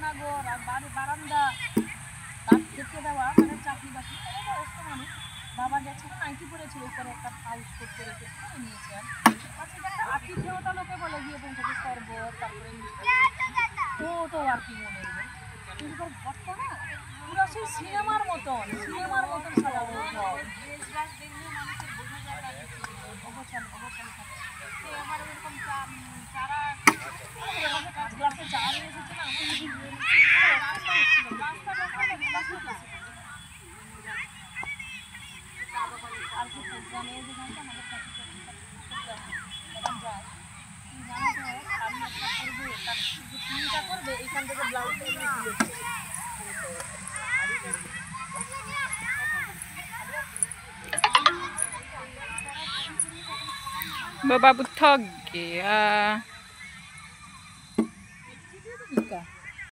রান্নাঘর আর বারান্দা তার থেকে দেওয়া মানে চাকরি বাকরি বয়স্ক মানুষ। বাবা গেছিল নাইটি পরেছিল উপরে একটা হাউস করতে রেখে করে নিয়েছে। আর আচ্ছা একটা আতিথেয়তা লোকে বলে গিয়ে পৌঁছাতে শরবত তারপরে তো আর কি মনে হলো কিন্তু তার ঘরটা না পুরো সেই সিনেমার মতন সাজানো ঘর। অবসান আমার এরকম চারা গ্লাসে চা নিয়ে এসেছে না রাস্তা হচ্ছিল রাস্তা আর কি প্রোগ্রামে যেখানটা আমাদের কাছে এখন যায় আমি একটা করবে তার চিন্তা করবে এখান থেকে ব্লাউজ Bapak butuh ya.